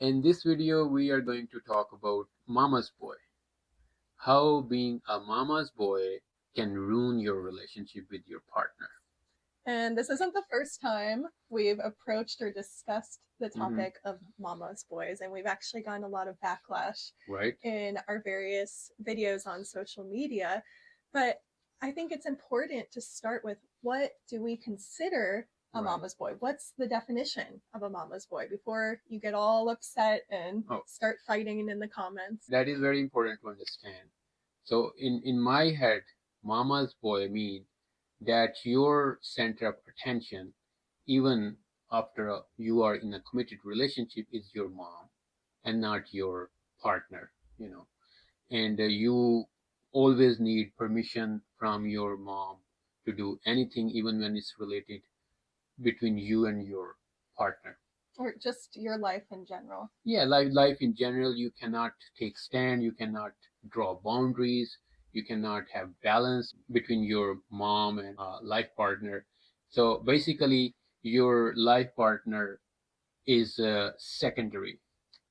In this video, we are going to talk about mama's boy. How being a mama's boy can ruin your relationship with your partner. And this isn't the first time we've approached or discussed the topic of mama's boys, and we've actually gotten a lot of backlash in our various videos on social media. But I think it's important to start with, what do we consider a mama's boy? What's the definition of a mama's boy before you get all upset and start fighting in the comments? That is very important to understand. So in my head, mama's boy means that your center of attention, even after you are in a committed relationship, is your mom and not your partner, and you always need permission from your mom to do anything, even when it's related between you and your partner. Or just your life in general. Yeah, life in general. You cannot take stand, you cannot draw boundaries, you cannot have balance between your mom and life partner. So basically, your life partner is secondary.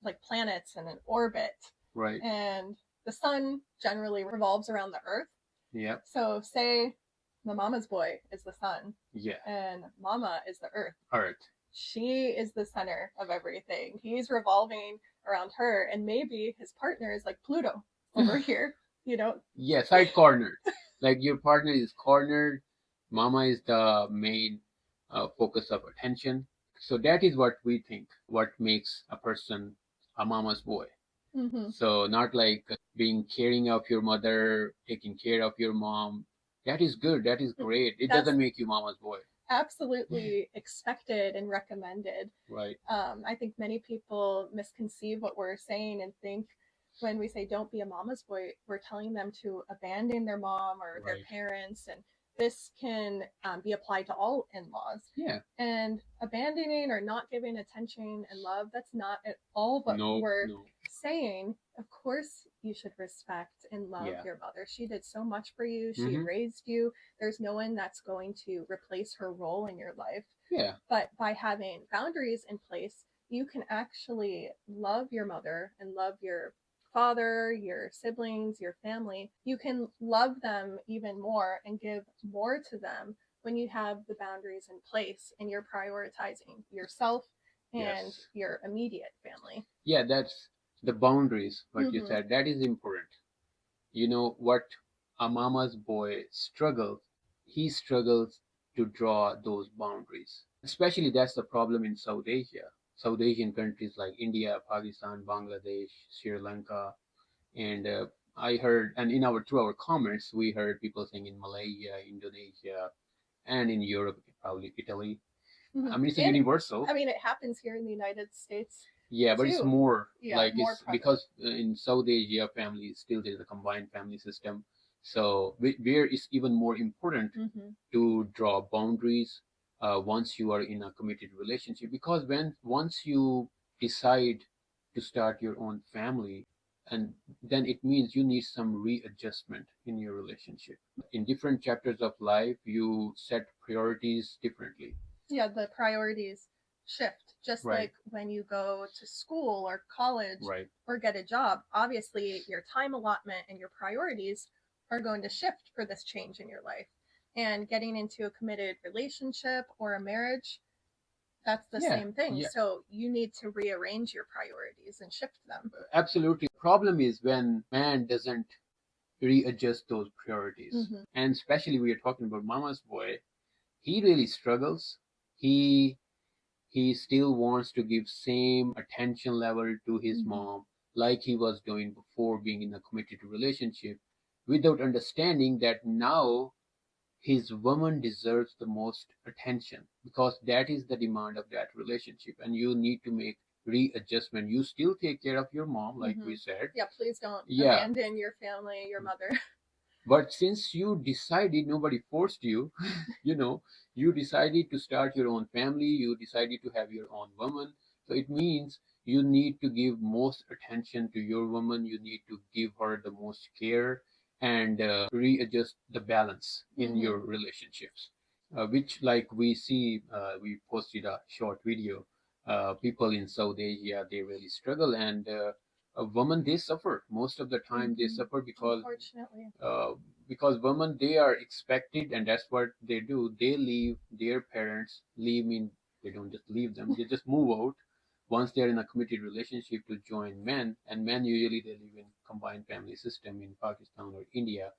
Like planets in an orbit. Right. And the sun generally revolves around the earth. Yeah. So say the mama's boy is the sun. Yeah. And mama is the earth. Earth. She is the center of everything. He's revolving around her, and maybe his partner is like Pluto over here, Yeah, side cornered. Like your partner is cornered, mama is the main focus of attention. So that is what we think, what makes a person a mama's boy. So not like being caring of your mother, taking care of your mom. That is good. That is great. It doesn't make you mama's boy. Absolutely expected and recommended. Right. I think many people misconceive what we're saying and think when we say don't be a mama's boy, we're telling them to abandon their mom or their parents. And this can be applied to all in-laws. Yeah. And abandoning or not giving attention and love, that's not at all what we're saying. Of course, you should respect and love your mother. She did so much for you. She raised you. There's no one that's going to replace her role in your life. Yeah. But by having boundaries in place, you can actually love your mother and love your father, your siblings, your family. You can love them even more and give more to them when you have the boundaries in place and you're prioritizing yourself and your immediate family. Yeah, that's the boundaries, what you said. That is important. You know what a mama's boy struggles? He struggles to draw those boundaries. Especially that's the problem in South Asia. South Asian countries like India, Pakistan, Bangladesh, Sri Lanka, and I heard, and through our comments, we heard people saying in Malaysia, Indonesia, and in Europe, probably Italy. I mean, it's universal. I mean, it happens here in the United States. Yeah, but it's more more it's because in South Asia, families still there's a combined family system. So where it's even more important to draw boundaries once you are in a committed relationship, because once you decide to start your own family, and then it means you need some readjustment in your relationship. In different chapters of life, you set priorities differently. Yeah, the priorities shift, just like when you go to school or college or get a job. Obviously, your time allotment and your priorities are going to shift for this change in your life. And getting into a committed relationship or a marriage, that's the same thing. Yeah. So you need to rearrange your priorities and shift them. Absolutely. The problem is when man doesn't readjust those priorities. And especially we are talking about mama's boy, he really struggles. He still wants to give same attention level to his mom like he was doing before being in a committed relationship, without understanding that now his woman deserves the most attention, because that is the demand of that relationship, and you need to make readjustment. You still take care of your mom, like we said. Yeah, please don't abandon your family, your mother. But since you decided, nobody forced you, you decided to start your own family, you decided to have your own woman. So it means you need to give most attention to your woman. You need to give her the most care and readjust the balance in your relationships, which like we see, we posted a short video people in South Asia, they really struggle, and women, they suffer most of the time. They suffer Unfortunately. because women, they are expected, and that's what they do. They leave their parents. Leave mean they don't just leave them; they just move out once they're in a committed relationship to join men. And men, usually they live in combined family system in Pakistan or India,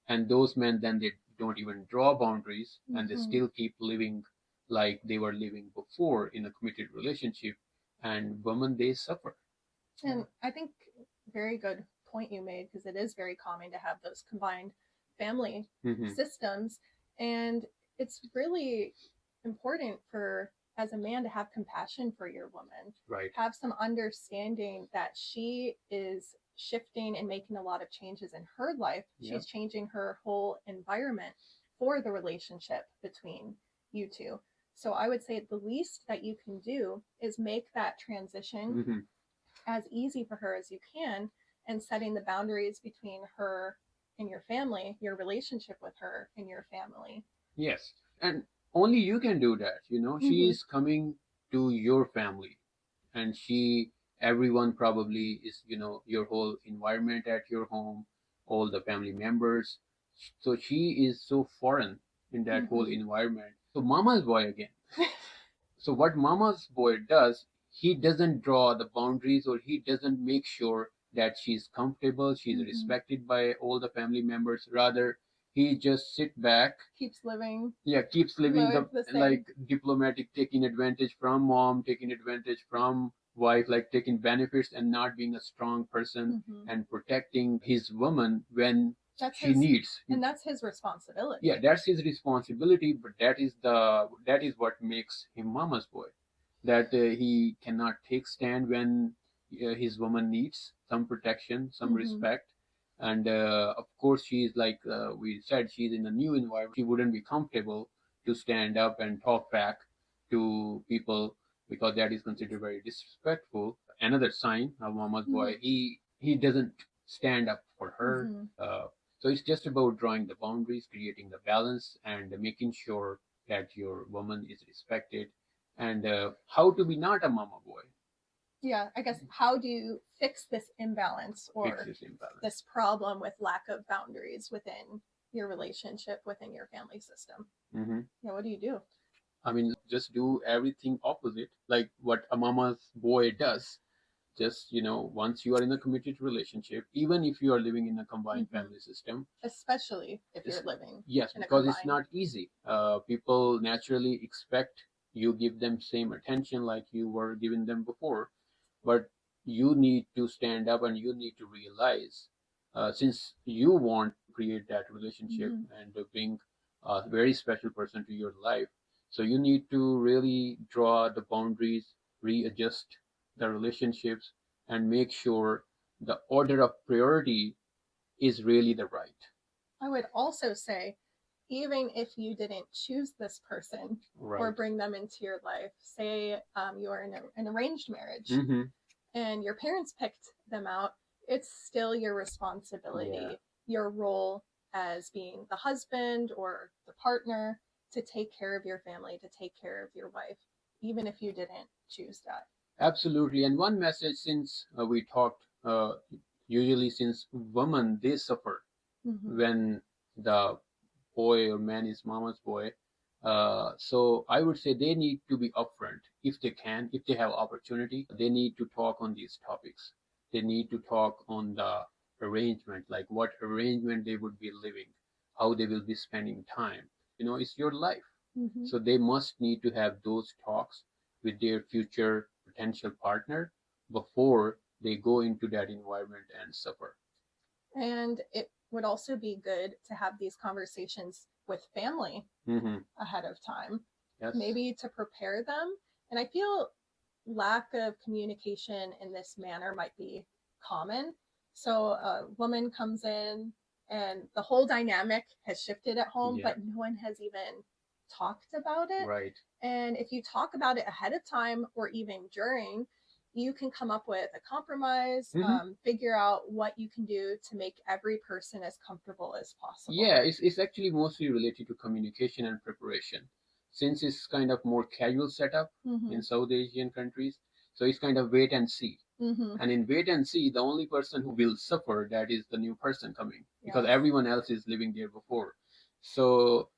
and those men, then they don't even draw boundaries, and they still keep living like they were living before in a committed relationship, and women, they suffer. And I think very good point you made, because it is very common to have those combined family systems, and it's really important for, as a man, to have compassion for your woman, Right. have some understanding that she is shifting and making a lot of changes in her life. She's changing her whole environment for the relationship between you two. So I would say the least that you can do is make that transition as easy for her as you can, and setting the boundaries between her and your family, your relationship with her and your family. Yes, and only you can do that. She is coming to your family, and everyone probably is, your whole environment at your home, all the family members. So she is so foreign in that whole environment. So mama's boy again. So what mama's boy does, he doesn't draw the boundaries, or he doesn't make sure that she's comfortable, she's respected by all the family members. Rather, he just sit back, keeps living the like diplomatic, taking advantage from mom, taking advantage from wife, like taking benefits, and not being a strong person and protecting his woman when she needs. And that's his responsibility. Yeah, that's his responsibility, but that is what makes him mama's boy. That he cannot take stand when his woman needs some protection, some respect. And of course, she's like we said, she's in a new environment. She wouldn't be comfortable to stand up and talk back to people, because that is considered very disrespectful. Another sign of mama's boy, he doesn't stand up for her. So it's just about drawing the boundaries, creating the balance, and making sure that your woman is respected, and how to be not a mama boy. Yeah, I guess, how do you fix this imbalance, or this problem with lack of boundaries within your relationship, within your family system? Yeah, what do you do? I mean, just do everything opposite, like what a mama's boy does. Just, once you are in a committed relationship, even if you are living in a combined family system, especially if you're living, yes, because it's not easy. People naturally expect you give them same attention like you were giving them before, but you need to stand up, and you need to realize, since you want to create that relationship and to bring a very special person to your life, so you need to really draw the boundaries, readjust the relationships, and make sure the order of priority is really the right. I would also say, even if you didn't choose this person or bring them into your life, say you're in an arranged marriage and your parents picked them out, it's still your responsibility, your role as being the husband or the partner, to take care of your family, to take care of your wife, even if you didn't choose that. Absolutely. And one message, since we talked, usually since women, they suffer when the boy or man is mama's boy. So I would say they need to be upfront if they can, if they have opportunity. They need to talk on these topics. They need to talk on the arrangement, like what arrangement they would be living, how they will be spending time. It's your life. So they must need to have those talks with their future potential partner before they go into that environment and suffer. And it would also be good to have these conversations with family ahead of time, maybe to prepare them. And I feel lack of communication in this manner might be common. So a woman comes in and the whole dynamic has shifted at home, but no one has even talked about it. Right. And if you talk about it ahead of time, or even during, you can come up with a compromise, figure out what you can do to make every person as comfortable as possible. Yeah, it's actually mostly related to communication and preparation. since it's kind of more casual setup in South Asian countries, so it's kind of wait and see. And in wait and see, the only person who will suffer, that is the new person coming, because everyone else is living there before. So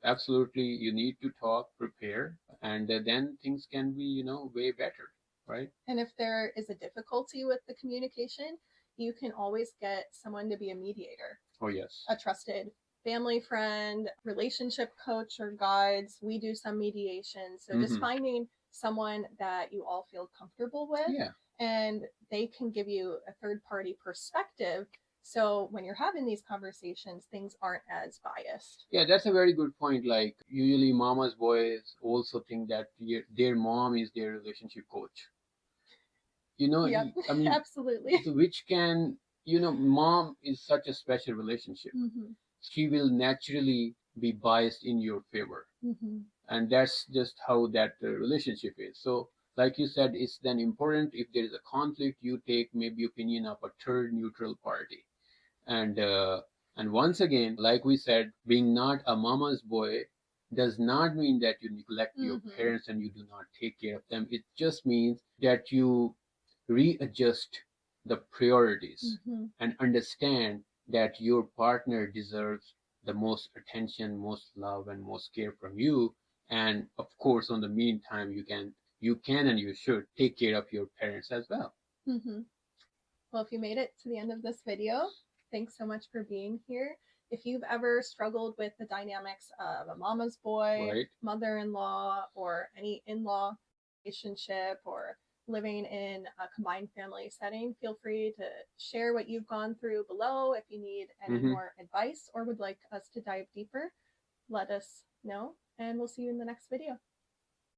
absolutely, you need to talk, prepare, and then things can be, way better, right? And if there is a difficulty with the communication, you can always get someone to be a mediator. Oh, yes. A trusted family friend, relationship coach or guides. We do some mediation. So just finding someone that you all feel comfortable with, and they can give you a third party perspective. So when you're having these conversations, things aren't as biased. Yeah, that's a very good point. Like usually mama's boys also think that their mom is their relationship coach. Yep, I mean, absolutely. Which can, mom is such a special relationship. She will naturally be biased in your favor. And that's just how that relationship is. So like you said, it's then important, if there is a conflict, you take maybe opinion of a third neutral party. And once again, like we said, being not a mama's boy does not mean that you neglect your parents and you do not take care of them. It just means that you readjust the priorities and understand that your partner deserves the most attention, most love, and most care from you. And of course, on the meantime, you can and you should take care of your parents as well. Well, if you made it to the end of this video, thanks so much for being here. If you've ever struggled with the dynamics of a mama's boy, mother-in-law, or any in-law relationship, or living in a combined family setting, feel free to share what you've gone through below. If you need any more advice or would like us to dive deeper, let us know, and we'll see you in the next video.